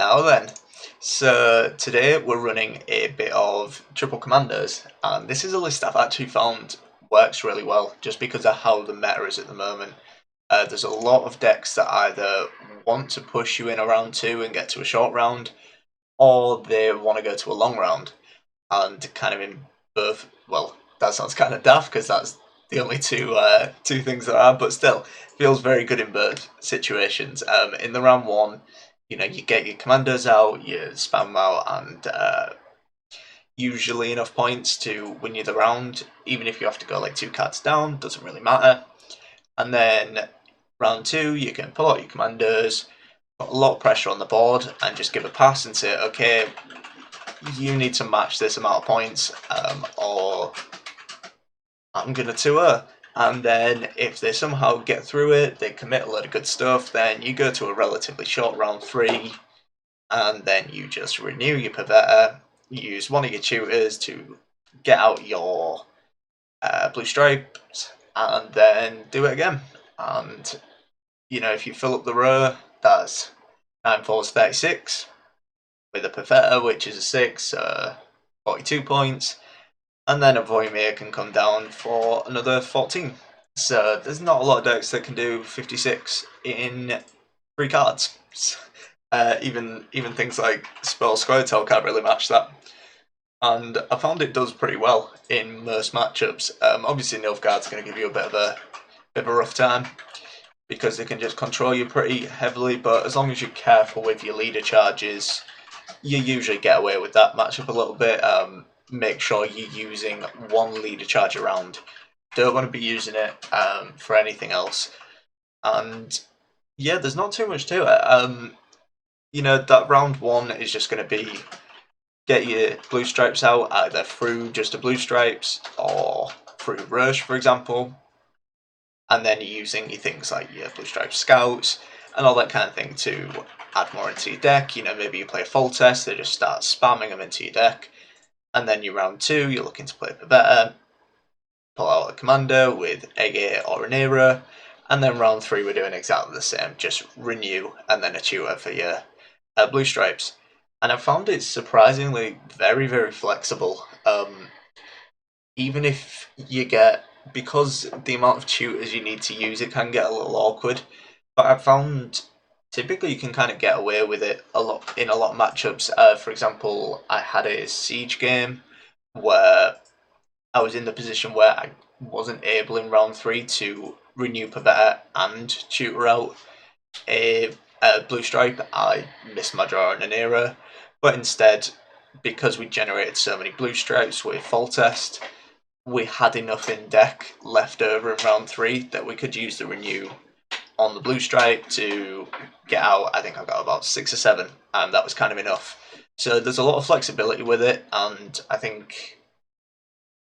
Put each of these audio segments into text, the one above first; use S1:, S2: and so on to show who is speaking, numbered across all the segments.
S1: Now then, so today we're running a bit of triple commandos, and this is a list I've actually found works really well just because of how the meta is at the moment. There's a lot of decks that either want to push you in a round two and get to a short round, or they want to go to a long round, and kind of in both. Well, that sounds kind of daft because that's the only two things there are, but still feels very good in both situations. In the round one, you get your commandos out, you spam them out, and usually enough points to win you the round. Even if you have to go like two cards down, doesn't really matter. And then round two, you can pull out your commandos, put a lot of pressure on the board, and just give a pass and say, okay, you need to match this amount of points, or I'm gonna tour. And then if they somehow get through it, they commit a lot of good stuff, then you go to a relatively short round three, and then you just renew your Pavetta, use one of your tutors to get out your blue stripes, and then do it again. And, if you fill up the row, that's 9 4s 36, with a Pavetta, which is a 6, 42 points, and then a Voimir can come down for another 14. So there's not a lot of decks that can do 56 in 3 cards. Even things like Spell Squirtle can't really match that. And I found it does pretty well in most matchups. Obviously Nilfgaard's going to give you a bit of a rough time because they can just control you pretty heavily, but as long as you're careful with your leader charges, you usually get away with that matchup a little bit. Make sure you're using one leader charge around. Don't want to be using it for anything else. And yeah, there's not too much to it. That round one is just going to be get your blue stripes out either through just a blue stripes or through Roche, for example. And then you're using your things like your blue stripes scouts and all that kind of thing to add more into your deck. Maybe you play a full test, they just start spamming them into your deck. And then your round two, you're looking to play Pavetta, pull out a commando with Ege or an Era, and then round three we're doing exactly the same, just renew and then a tutor for your blue stripes. And I found it surprisingly very, very flexible. Even if you get, because the amount of tutors you need to use, it can get a little awkward. But I've found typically you can kind of get away with it a lot in a lot of matchups. For example, I had a siege game where I was in the position where I wasn't able in round three to renew Pavetta and tutor out a blue stripe. I missed my draw in an era, but instead, because we generated so many blue stripes with full test, we had enough in deck left over in round three that we could use the renew on the blue stripe to get out. I think I got about 6 or 7, and that was kind of enough. So there's a lot of flexibility with it, and I think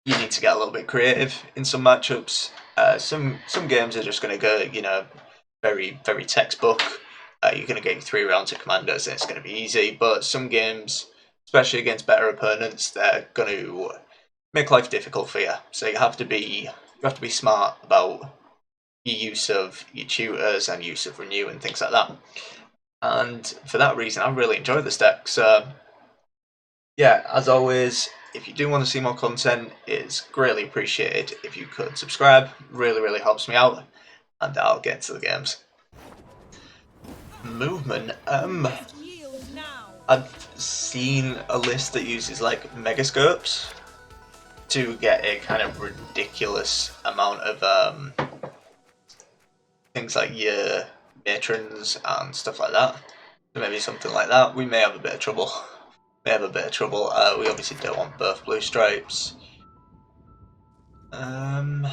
S1: you need to get a little bit creative in some matchups. Some games are just going to go, very, very textbook. You're going to get 3 rounds of commandos and it's going to be easy. But some games, especially against better opponents, they're going to make life difficult for you. So you have to be smart about your use of your tutors and use of renew and things like that. And for that reason, I really enjoy this deck. So yeah, as always, if you do want to see more content, it's greatly appreciated if you could subscribe. Really, really helps me out. And I'll get to the games. Movement. I've seen a list that uses like megascopes to get a kind of ridiculous amount of things like your matrons and stuff like that. So maybe something like that. We may have a bit of trouble. We obviously don't want both blue stripes. Are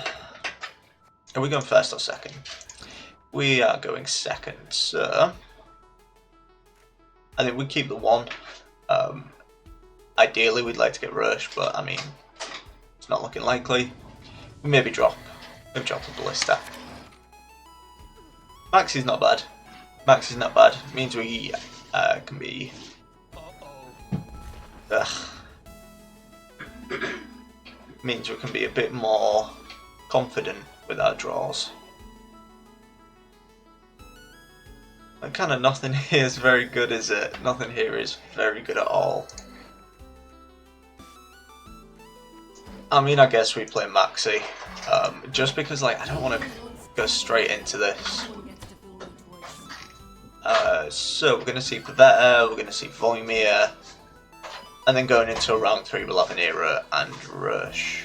S1: we going first or second? We are going second, so I think we keep the 1. Ideally, we'd like to get Roche, but I mean, it's not looking likely. We maybe drop a Ballista. Max is not bad. It means we can be. Means we can be a bit more confident with our draws. kind of nothing here is very good, is it? Nothing here is very good at all. I mean, I guess we play Maxi, just because like I don't want to go straight into this. So we're going to see Pavetta, we're going to see Voimir, and then going into a round 3 we'll have an Era and Rush.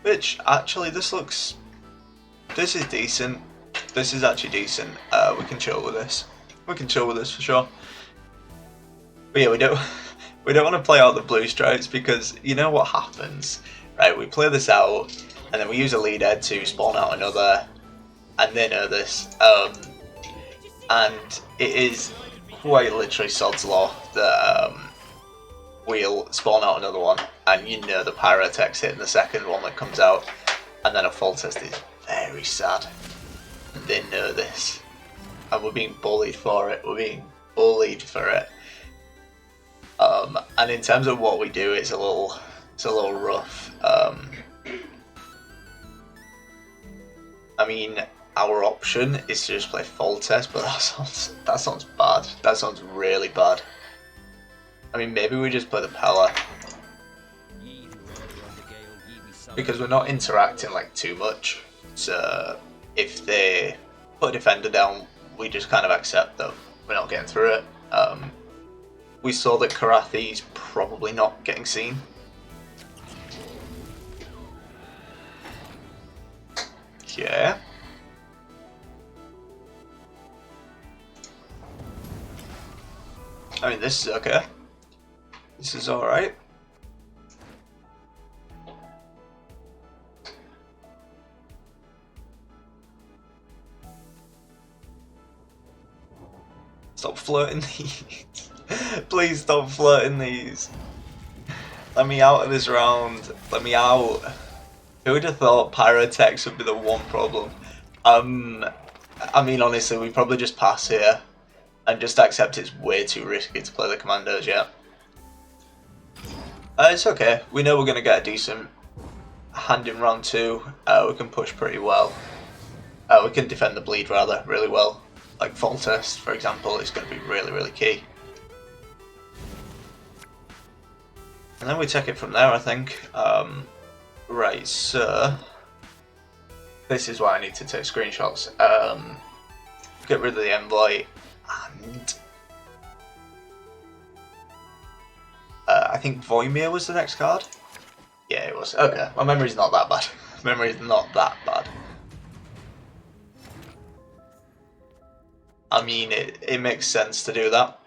S1: Which, actually, this is decent. This is actually decent. We can chill with this. We can chill with this for sure. But yeah, we don't want to play out the blue stripes because you know what happens, right? We play this out, and then we use a lead head to spawn out another, and they know this. And it is quite literally sod's law that we'll spawn out another one, and you know the Pyrotech's hitting the second one that comes out, and then a full test is very sad. And they know this, and we're being bullied for it. We're being bullied for it. And in terms of what we do, it's a little rough. I mean, our option is to just play full test, but that sounds bad. That sounds really bad. I mean, maybe we just play the Pella, because we're not interacting like too much. So if they put a defender down, we just kind of accept that we're not getting through it. We saw that Karathi's probably not getting seen. Yeah. I mean, this is okay. This is alright. Stop flirting these. Please stop flirting these. Let me out of this round. Let me out. Who would have thought Pyrotechs would be the one problem? I mean, honestly, we probably just pass here and just accept it's way too risky to play the Commandos yet. It's okay. We know we're going to get a decent hand in round 2. We can push pretty well. We can defend the bleed rather really well. Like full test, for example, is going to be really, really key. And then we take it from there, I think. Right, so this is why I need to take screenshots. Get rid of the envoy, and I think Voimir was the next card. Yeah, it was. Okay, my memory's not that bad. Memory's not that bad. I mean, it makes sense to do that.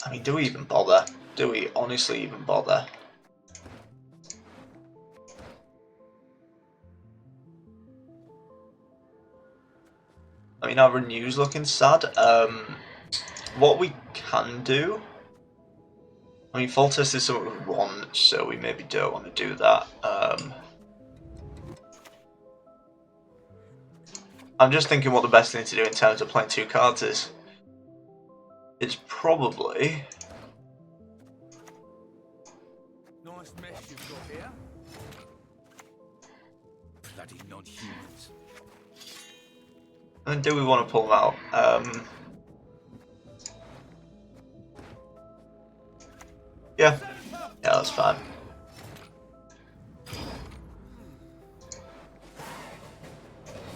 S1: I mean, do we even bother? Do we honestly even bother? I mean, our renew's looking sad. What we can do... I mean, full test is something we want, so we maybe don't want to do that. I'm just thinking what the best thing to do in terms of playing 2 cards is. It's probably...
S2: Nice mess you've got here. Bloody non-humans.
S1: And do we want to pull them out? Yeah, that's fine.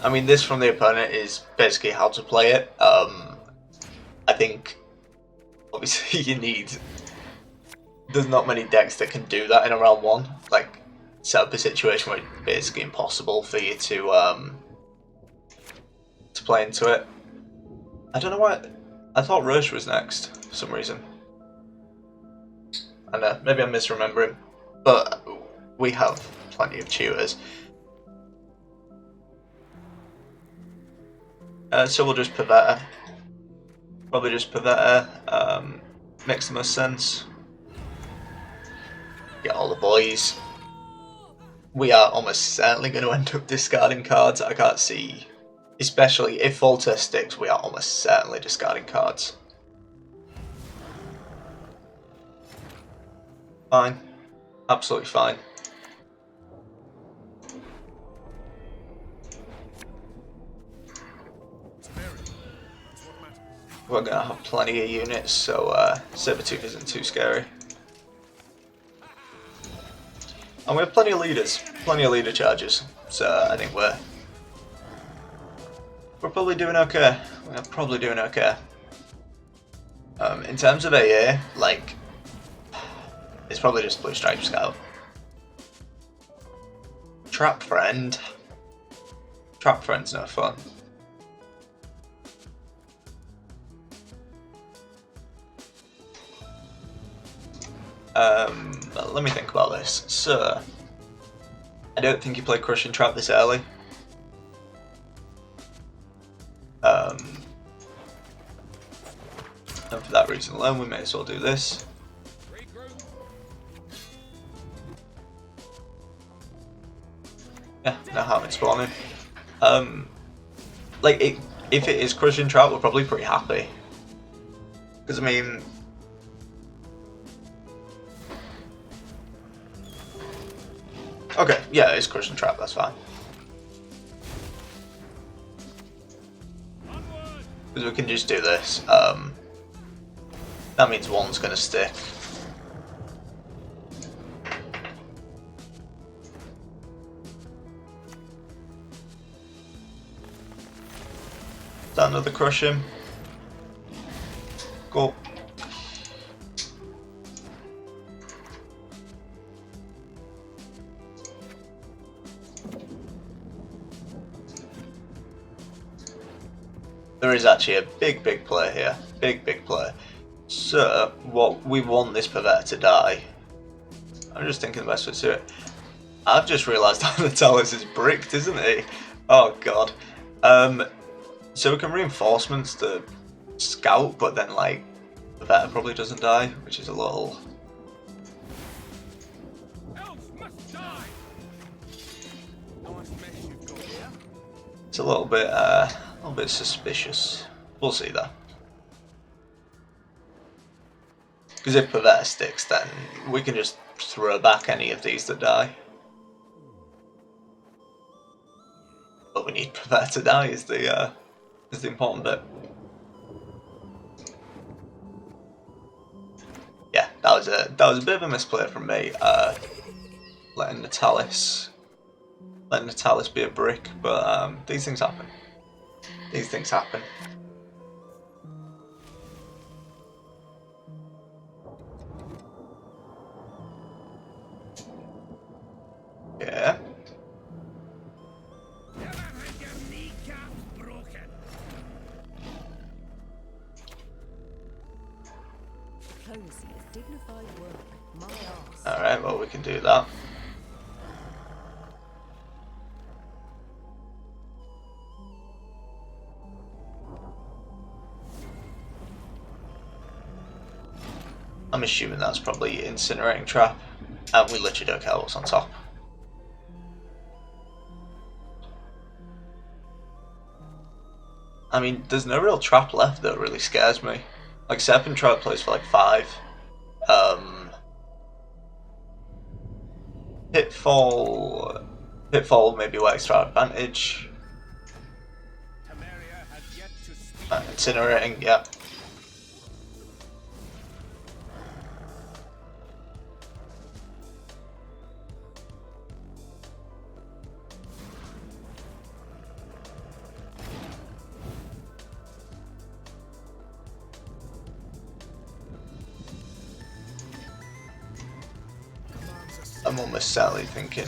S1: I mean, this from the opponent is basically how to play it. I think, obviously, you need... There's not many decks that can do that in a round 1. Like, set up a situation where it's basically impossible for you to play into it. I don't know why... I thought Roche was next, for some reason. I know, maybe I'm misremembering. But we have plenty of tutors. So we'll just Pavetta. Probably just Pavetta. Makes the most sense. Get all the boys. We are almost certainly going to end up discarding cards. I can't see, especially if full test sticks, we are almost certainly discarding cards. Fine. Absolutely fine. we're gonna have plenty of units, so Sabertooth isn't too scary. And we have plenty of leaders, plenty of leader charges, so I think we're probably doing okay. We're probably doing okay. In terms of AA, like, it's probably just Blue Stripe Scout. Trap Friend. Trap Friend's no fun. Let me think about this. So, I don't think you play Crushing Trap this early. And for that reason alone, we may as well do this. Yeah, no harm in spawning. Like, if it is Crushing Trap, we're probably pretty happy. Because, I mean... Okay, yeah, it's Crushing Trap, that's fine. Because we can just do this. That means one's going to stick. Is that another crush him? Cool. There is actually a big play here. Big play. So, what we want this Pavetta to die. I'm just thinking the best way to do it. I've just realised that the Talus is bricked, isn't he? Oh god. So we can reinforcements the scout, but then like Pavetta probably doesn't die, which is a little. It's a little bit suspicious. We'll see though. Because if Pavetta sticks, then we can just throw back any of these that die. But we need Pavetta to die is the important bit. Yeah, that was a bit of a misplay from me. Letting Natalis be a brick, but these things happen. These things happen. Yeah. Alright, well we can do that. I'm assuming that's probably incinerating trap, and we literally don't care what's on top. I mean, there's no real trap left that really scares me. Like, Serpent Trap plays for like 5. Pitfall maybe works to our advantage. Incinerating, yeah. I'm almost sadly thinking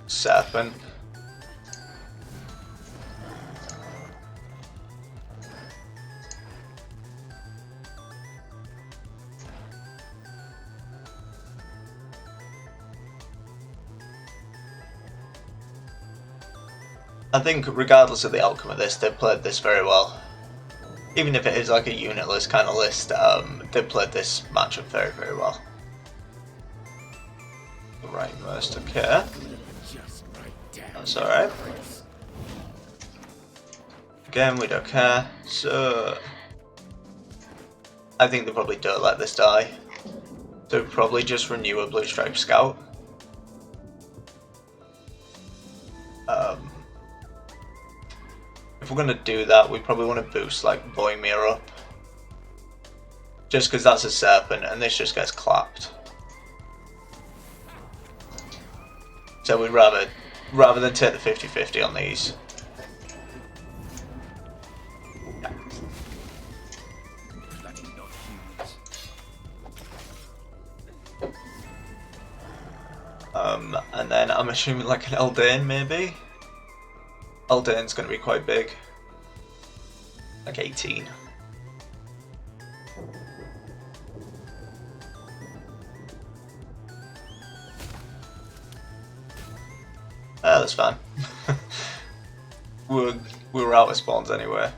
S1: Serpent. I think regardless of the outcome of this, they've played this very well. Even if it is like a unitless kind of list, they've played this matchup very well. Right, most okay. That's alright. Again, we don't care. So, I think they probably don't let this die. They'll probably just renew a Blue Stripe Scout. If we're gonna do that, we probably want to boost like Boymir up, just because that's a serpent, and this just gets clapped. So we'd rather than take the 50-50 on these. And then I'm assuming like an Eldane maybe. Eldane's going to be quite big, like 18. That's fine. we were out of spawns anyway.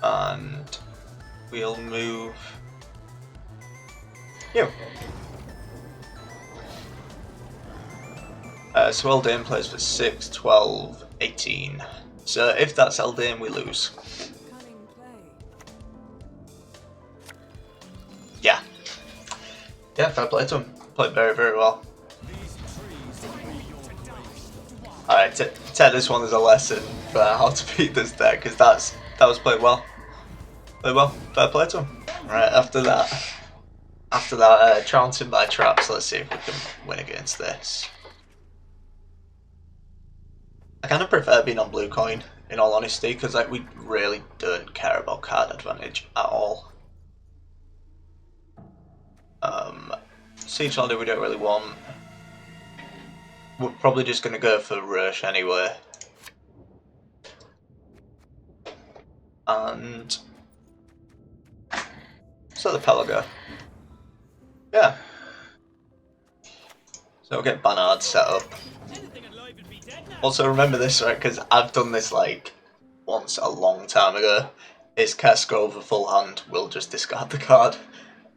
S1: And we'll move you. So Eldane plays for 6, 12, 18. So if that's Eldane, we lose. Yeah. Yeah, fair play to him. Played very, very well. Alright, take this one as a lesson for how to beat this deck, because that was played well. Played well. Fair play to him. Right, after that trouncing by traps, let's see if we can win against this. I kind of prefer being on blue coin, in all honesty, because like we really don't care about card advantage at all. Siege Lander we don't really want. We're probably just going to go for Rush anyway. And so the Pelago. Yeah. So we'll get Banard set up. Also remember this, right, because I've done this like once a long time ago, is cast Grove a full hand, we'll just discard the card.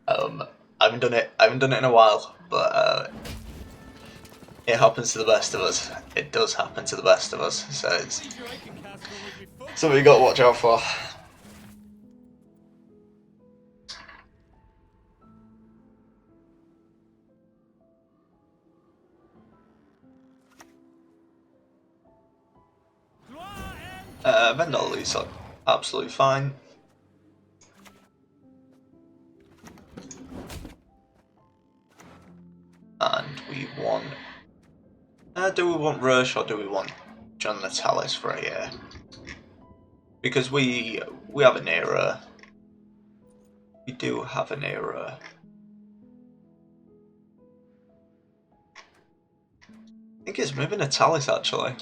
S1: I haven't done it in a while, but it happens to the best of us. It does happen to the best of us, so it's something you got to watch out for. Vendor is absolutely fine. And we want... do we want Roche or do we want John Natalis for a year? Because we have an era. We do have an era. I think it's maybe Natalis actually.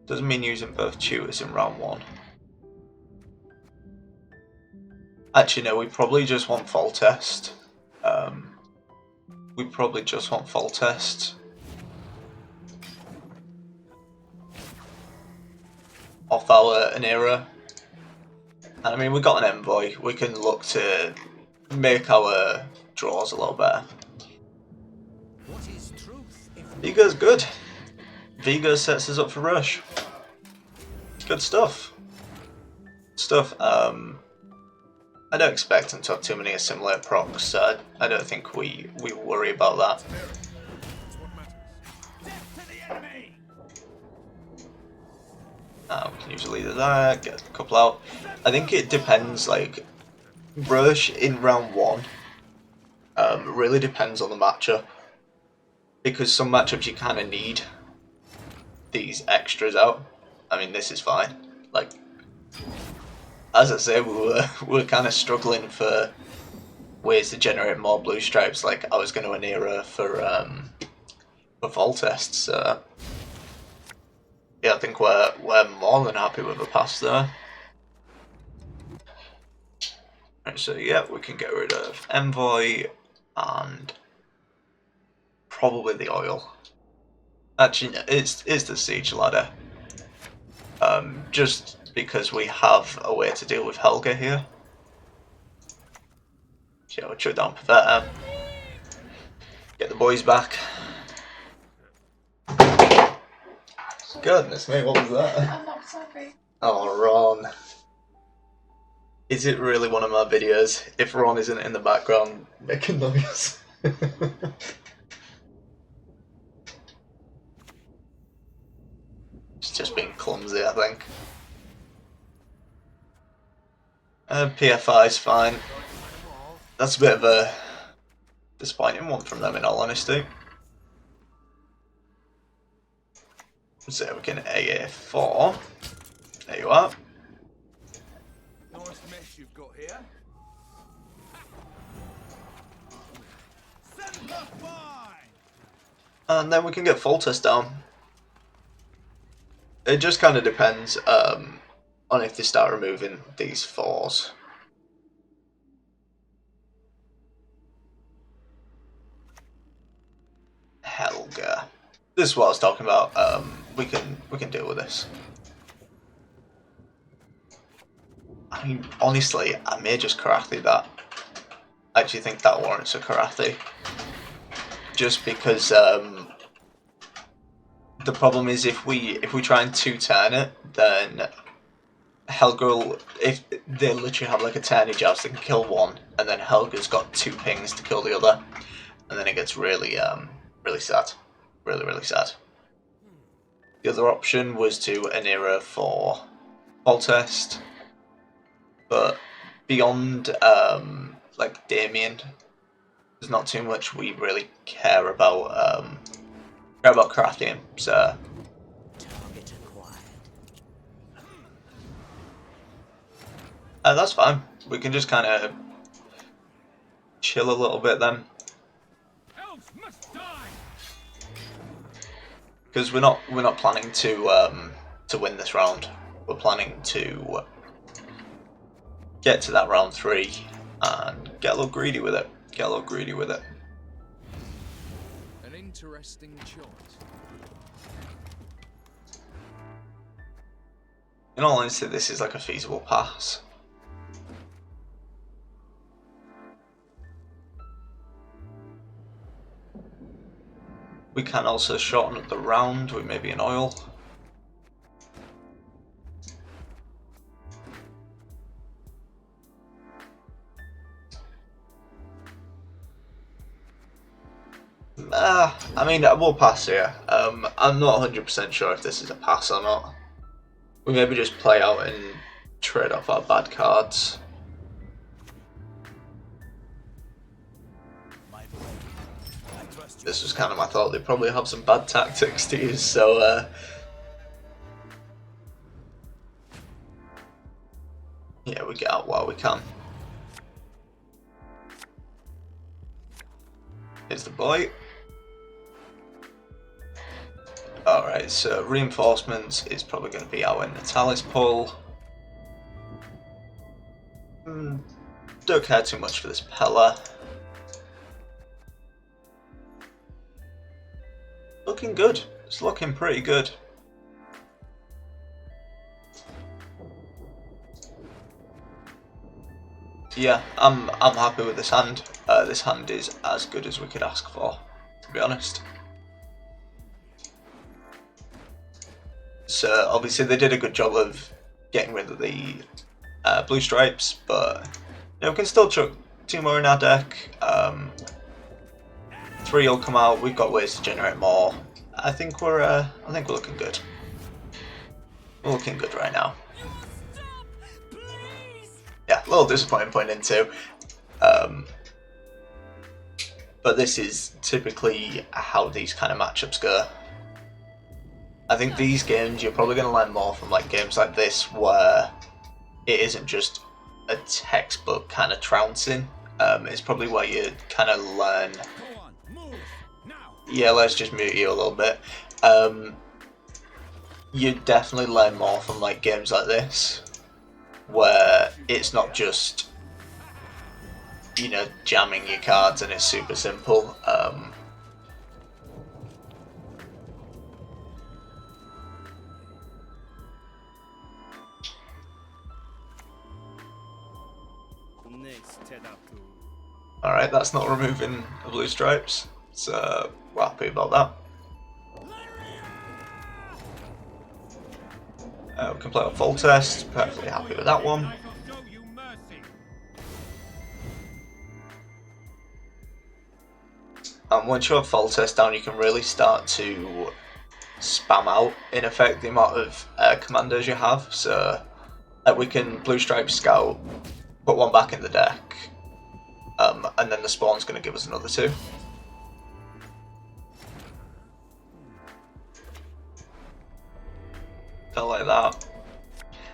S1: Doesn't mean using both tutors in round 1. Actually no, we probably just want Foltest. We probably just want Foltest. Off our Anera. And I mean, we got an Envoy. We can look to make our draws a little better. Vigo's good. Vigo sets us up for Rush. Good stuff. I don't expect him to have too many assimilate procs, so I don't think we worry about that. We can use a leader there, get a couple out. I think it depends, like, Rush in round 1 really depends on the matchup. Because some matchups you kind of need these extras out. I mean, this is fine. Like, as I say, we're kind of struggling for ways to generate more blue stripes. Like, I was going to Anera for Voltest, so yeah, I think we're more than happy with a pass there. Right, so yeah, we can get rid of Envoy and probably the oil. Actually, it's the Siege Ladder. Just because we have a way to deal with Helga here. So we'll shut down Pavetta. Get the boys back. Goodness me, what was that?
S3: I'm not sorry.
S1: Oh, Ron. Is it really one of my videos if Ron isn't in the background making noise? It's just being clumsy, I think. PFI is fine. That's a bit of a disappointing one from them, in all honesty. So we can AA4. There you are.
S2: Nice mess you've got here.
S1: And then we can get full test down. It just kind of depends on if they start removing these 4s. Helga. This is what I was talking about. We can deal with this. I mean, honestly, I may just Karathi that. I actually think that warrants a Karathi. Just because the problem is if we try and 2-turn it, then Helga will, if they literally have like a turny joust, they can kill one, and then Helga's got 2 pings to kill the other, and then it gets really really sad, really sad. The other option was to Anira for Voltest, but beyond like Damien, there's not too much we really care about crafting, so that's fine. We can just kind of chill a little bit then, because we're not planning to win this round. We're planning to get to that round 3 and get a little greedy with it.
S2: An interesting choice.
S1: In all honesty, this is like a feasible pass. We can also shorten up the round with maybe an oil. I mean, we'll pass here. I'm not 100% sure if this is a pass or not. We maybe just play out and trade off our bad cards. This was kind of my thought. They probably have some bad tactics to use, so yeah, we get out while we can. Here's the boy. Alright, so reinforcements is probably going to be our Natalis pull. Don't care too much for this Pella. Looking good. It's looking pretty good. Yeah, I'm happy with this hand. This hand is as good as we could ask for, to be honest. So obviously they did a good job of getting rid of the blue stripes, but you know, we can still chuck 2 more in our deck. 3 will come out. We've got ways to generate more. I think we're looking good. We're looking good right now. Yeah, a little disappointing point in 2. But this is typically how these kind of matchups go. I think these games you're probably going to learn more from like games like this where it isn't just a textbook kind of trouncing. It's probably where you kind of learn. Yeah, let's just mute you a little bit. You definitely learn more from like games like this where it's not just, you know, jamming your cards and it's super simple. Alright, that's not removing the blue stripes, so we're happy about that. We can play a full test, perfectly happy with that one. And once you have full test down, you can really start to spam out, in effect, the amount of commandos you have. So we can blue stripe scout, put one back in the deck, and then the spawn's going to give us another 2. Felt like that.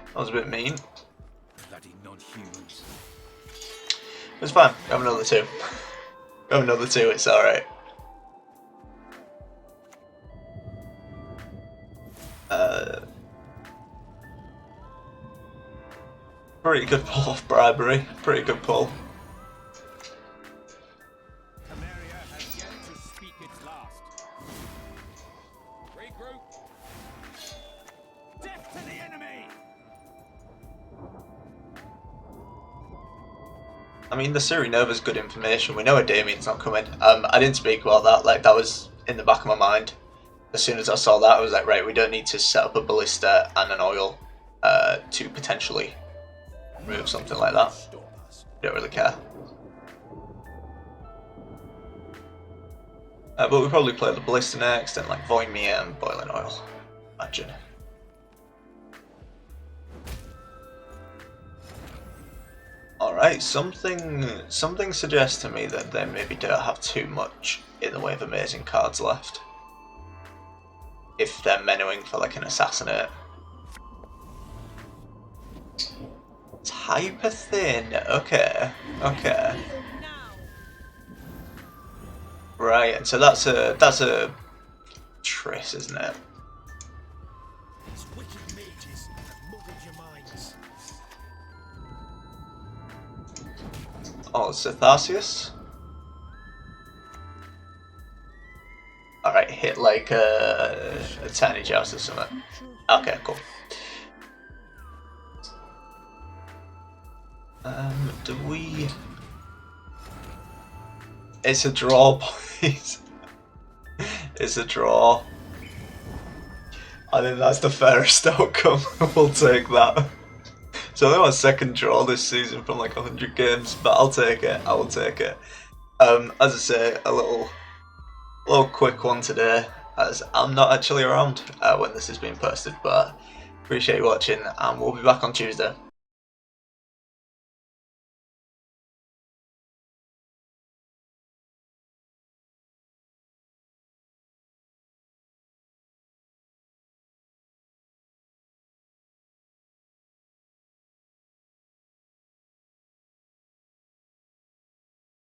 S1: That was a bit mean.
S2: Bloody non-humans.
S1: It's fine. We have another 2. We have another 2. It's all right. Pretty good pull off bribery. Pretty good pull.
S2: Temeria has yet to speak its last. Regroup. Death to the enemy!
S1: I mean, the Siri Nova's good information. We know a Damien's not coming. I didn't speak about that. Like, that was in the back of my mind. As soon as I saw that, I was like, right, we don't need to set up a ballista and an oil to potentially remove something like that. We don't really care. But we'll probably play the ballista next and like Void Me and Boiling Oil. Imagine. Alright, something suggests to me that they maybe don't have too much in the way of amazing cards left. If they're menuing for like an assassinate. It's hyper thin. Okay. Right, and so that's a Triss, isn't it?
S2: These wicked mages have muddled your minds.
S1: Oh, it's Tharsius. Alright, hit like a tiny joust or something. Okay, cool. Do we... It's a draw, please. It's a draw. I think that's the fairest outcome. We'll take that. It's only my second draw this season from like 100 games, but I'll take it. I will take it. As I say, a little quick one today, as I'm not actually around when this is being posted, but appreciate you watching, and we'll be back on Tuesday.